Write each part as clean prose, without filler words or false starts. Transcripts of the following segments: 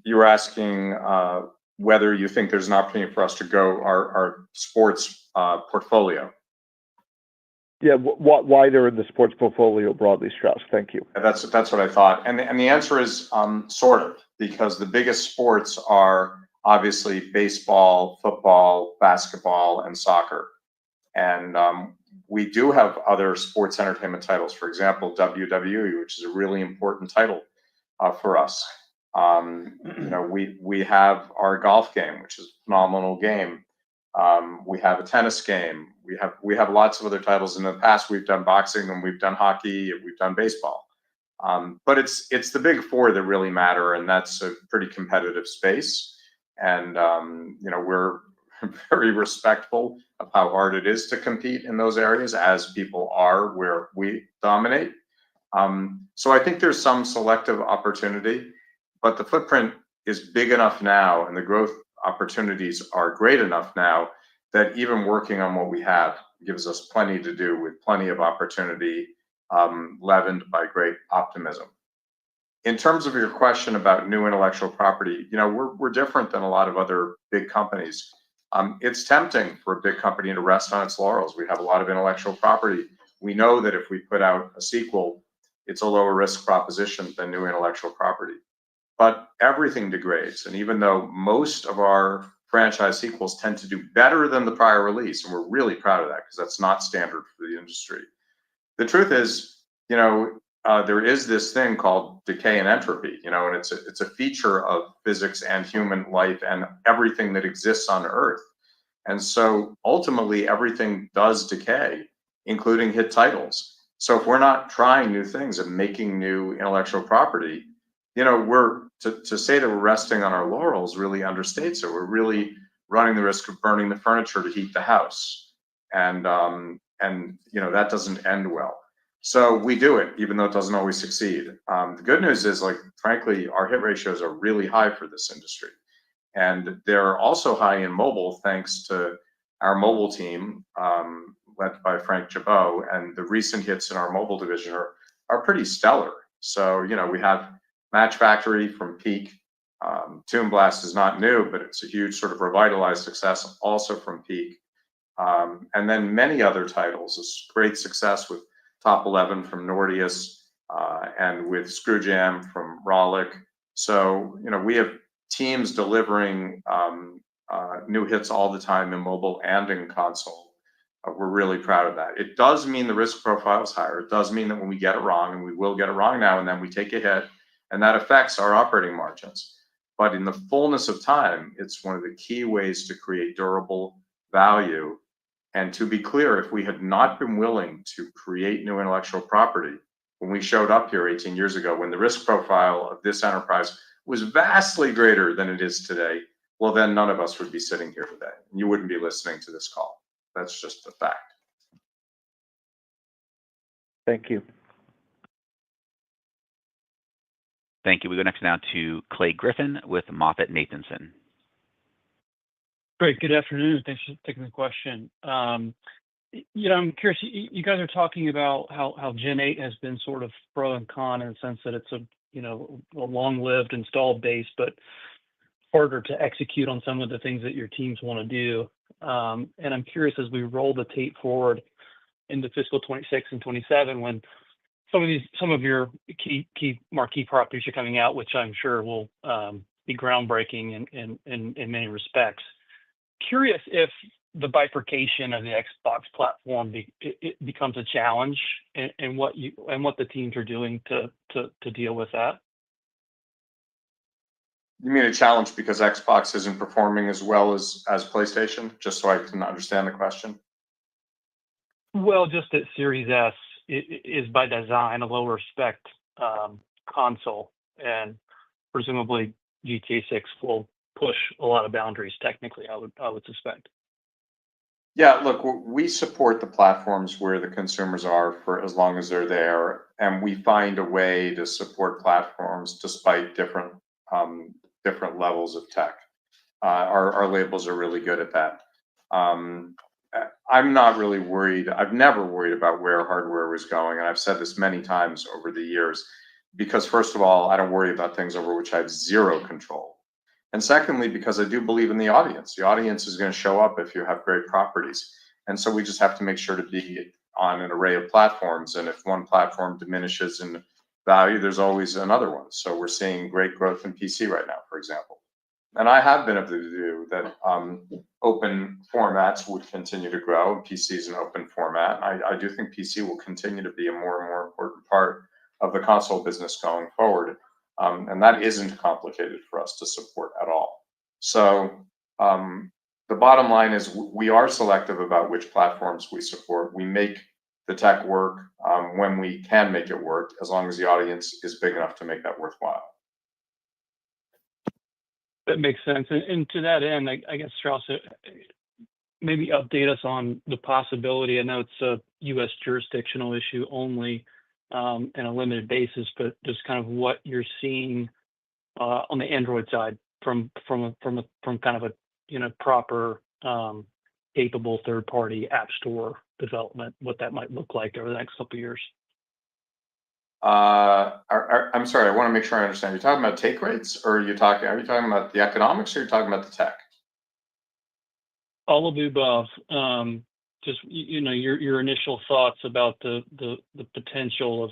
you were asking whether you think there's an opportunity for us to grow our sports portfolio. Yeah, why they're in the sports portfolio broadly, Strauss? Thank you. That's what I thought, and the answer is sort of, because the biggest sports are obviously baseball, football, basketball, and soccer, and we do have other sports entertainment titles. For example, WWE, which is a really important title for us. We have our golf game, which is a phenomenal game. We have a tennis game. We have lots of other titles. In the past, we've done boxing and we've done hockey and we've done baseball. But it's the big four that really matter, and that's a pretty competitive space. And we're very respectful of how hard it is to compete in those areas, as people are where we dominate. So I think there's some selective opportunity, but the footprint is big enough now, and the growth opportunities are great enough now that even working on what we have gives us plenty to do, with plenty of opportunity, leavened by great optimism. In terms of your question about new intellectual property, we're different than a lot of other big companies. It's tempting for a big company to rest on its laurels. We have a lot of intellectual property. We know that if we put out a sequel, it's a lower risk proposition than new intellectual property. But everything degrades, and even though most of our franchise sequels tend to do better than the prior release, and we're really proud of that because that's not standard for the industry. The truth is, there is this thing called decay and entropy, and it's a feature of physics and human life and everything that exists on Earth. And so ultimately, everything does decay, including hit titles. So if we're not trying new things and making new intellectual property, to say that we're resting on our laurels really understates it. We're really running the risk of burning the furniture to heat the house, and that doesn't end well. So we do it, even though it doesn't always succeed. The good news is, frankly, our hit ratios are really high for this industry, and they're also high in mobile thanks to our mobile team, led by Frank Jabot, and the recent hits in our mobile division are pretty stellar. So we have Match Factory from Peak. Toon Blast is not new, but it's a huge sort of revitalized success also from Peak. And then many other titles. This great success with Top 11 from Nordeus, and with Screwjam from Rollick. So, we have teams delivering new hits all the time in mobile and in console. We're really proud of that. It does mean the risk profile is higher. It does mean that when we get it wrong, and we will get it wrong now and then, we take a hit, and that affects our operating margins. But in the fullness of time, it's one of the key ways to create durable value. And to be clear, if we had not been willing to create new intellectual property when we showed up here 18 years ago, when the risk profile of this enterprise was vastly greater than it is today, well, then none of us would be sitting here today. You wouldn't be listening to this call. That's just a fact. Thank you. Thank you. We go next now to Clay Griffin with MoffettNathanson. Great. Good afternoon. Thanks for taking the question. I'm curious. You guys are talking about how Gen 8 has been sort of pro and con in the sense that it's a long-lived installed base, but harder to execute on some of the things that your teams want to do. And I'm curious, as we roll the tape forward into fiscal 26 and 27, when some of your key marquee properties are coming out, which I'm sure will be groundbreaking in many respects. Curious if the bifurcation of the Xbox platform it becomes a challenge, and what the teams are doing to deal with that. You mean a challenge because Xbox isn't performing as well as PlayStation? Just so I can understand the question. Well, just that Series S is by design a lower spec console, and presumably GTA 6 will push a lot of boundaries technically, I would suspect. Yeah, look, we support the platforms where the consumers are for as long as they're there, and we find a way to support platforms despite different levels of tech. Our labels are really good at that. I'm not really worried. I've never worried about where hardware was going, and I've said this many times over the years, because first of all, I don't worry about things over which I have zero control. And secondly, because I do believe in the audience. The audience is going to show up if you have great properties. And so we just have to make sure to be on an array of platforms. And if one platform diminishes in value, there's always another one. So we're seeing great growth in PC right now, for example. And I have been of the view that open formats would continue to grow. PC is an open format. I do think PC will continue to be a more and more important part of the console business going forward. And that isn't complicated for us to support at all. So the bottom line is we are selective about which platforms we support. We make the tech work when we can make it work, as long as the audience is big enough to make that worthwhile. That makes sense. And to that end, I guess, Strauss, maybe update us on the possibility. I know it's a U.S. jurisdictional issue only and a limited basis, but just kind of what you're seeing on the Android side from kind of a proper capable third-party app store development, what that might look like over the next couple of years. I'm sorry, I want to make sure I understand. You're talking about take rates, or are you talking about the economics, or you're talking about the tech? All of the above. Just your initial thoughts about the potential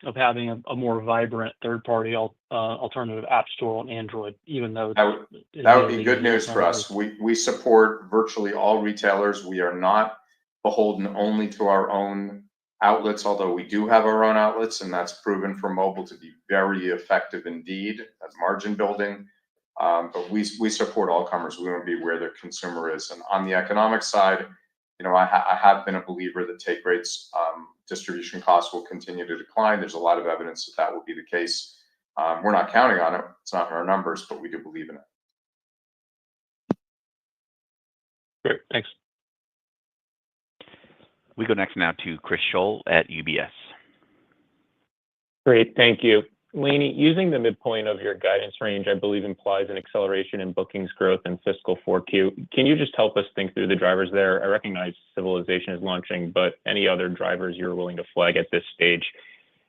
of having a more vibrant third-party alternative app store on Android, even though that would be good news for us. We support virtually all retailers. We are not beholden only to our own outlets, although we do have our own outlets, and that's proven for mobile to be very effective indeed as margin building. But we support all comers. We want to be where the consumer is. And on the economic side, I have been a believer that take rates, distribution costs will continue to decline. There's a lot of evidence that that will be the case. We're not counting on it. It's not in our numbers, but we do believe in it. Great, thanks. We go next now to Chris Scholl at UBS. Great, thank you. Lainey, using the midpoint of your guidance range, I believe implies an acceleration in bookings growth in fiscal 4Q. Can you just help us think through the drivers there? I recognize Civilization is launching, but any other drivers you're willing to flag at this stage?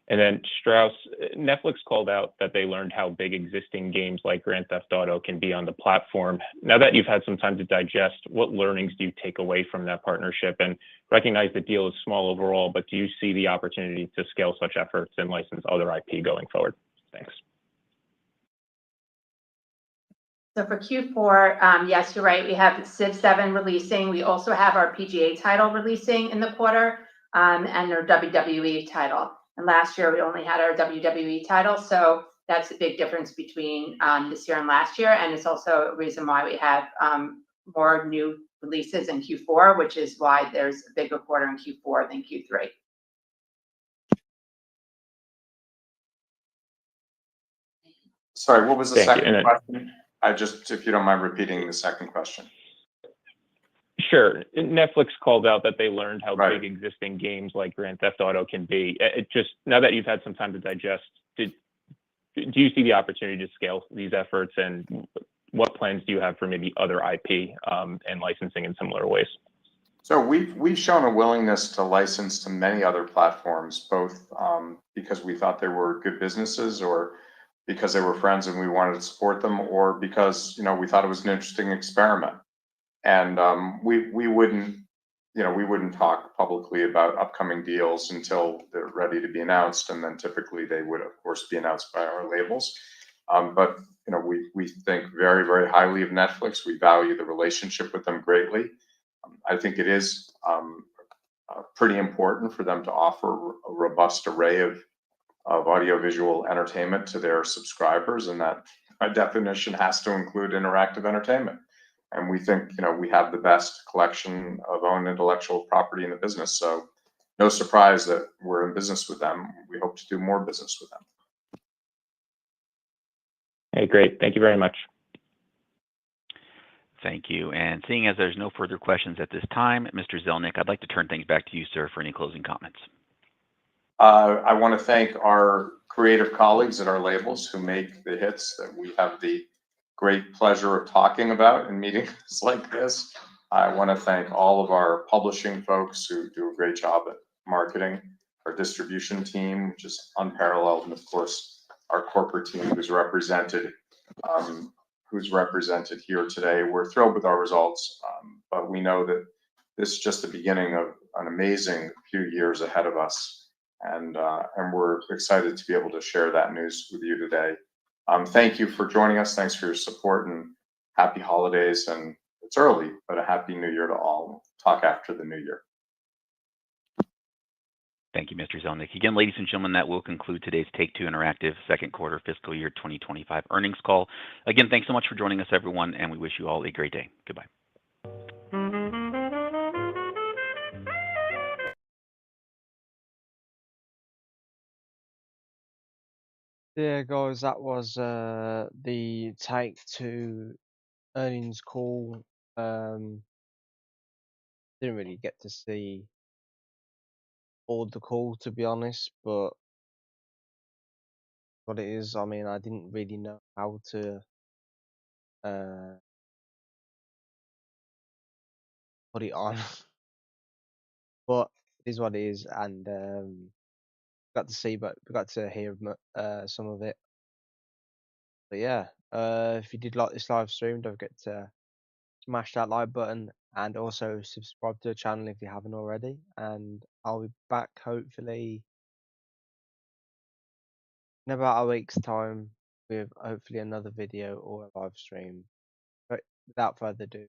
And then Strauss, Netflix called out that they learned how big existing games like Grand Theft Auto can be on the platform. Now that you've had some time to digest, what learnings do you take away from that partnership? And recognize the deal is small overall, but do you see the opportunity to scale such efforts and license other IP going forward? Thanks. So for Q4, yes, you're right. We have Civ 7 releasing. We also have our PGA title releasing in the quarter and our WWE title. And last year, we only had our WWE title. So that's a big difference between this year and last year. And it's also a reason why we have more new releases in Q4, which is why there's a bigger quarter in Q4 than Q3. Sorry, what was the second question? If you don't mind repeating the second question. Sure. Netflix called out that they learned how big existing games like Grand Theft Auto can be. Now that you've had some time to digest, do you see the opportunity to scale these efforts, and what plans do you have for maybe other IP and licensing in similar ways? So we've shown a willingness to license to many other platforms, both because we thought they were good businesses, or because they were friends and we wanted to support them, or because we thought it was an interesting experiment. And we wouldn't talk publicly about upcoming deals until they're ready to be announced, and then typically they would, of course, be announced by our labels. But we think very, very highly of Netflix. We value the relationship with them greatly. I think it is pretty important for them to offer a robust array of audiovisual entertainment to their subscribers, and that by definition has to include interactive entertainment. And we think, we have the best collection of owned intellectual property in the business. So no surprise that we're in business with them. We hope to do more business with them. Hey, great. Thank you very much. Thank you. And seeing as there's no further questions at this time, Mr. Zelnick, I'd like to turn things back to you, sir, for any closing comments. I want to thank our creative colleagues at our labels who make the hits that we have the great pleasure of talking about in meetings like this. I want to thank all of our publishing folks who do a great job at marketing, our distribution team, which is unparalleled, and of course, our corporate team who's represented, who's represented here today. We're thrilled with our results, but we know that this is just the beginning of an amazing few years ahead of us, and we're excited to be able to share that news with you today. Thank you for joining us. Thanks for your support, and happy holidays. And it's early, but a happy new year to all. We'll talk after the new year. Thank you, Mr. Zelnick. Again, ladies and gentlemen, that will conclude today's Take-Two Interactive second quarter fiscal year 2025 earnings call. Again, thanks so much for joining us, everyone, and we wish you all a great day. Goodbye. Yeah, guys, that was the Take-Two earnings call. Didn't really get to see all the call, to be honest, but what it is, I mean, I didn't really know how to put it on, but it is what it is, and got to see, but we got to hear some of it. But yeah, if you did like this live stream, don't forget to smash that like button and also subscribe to the channel if you haven't already. And I'll be back hopefully in about a week's time with hopefully another video or a live stream. But without further ado,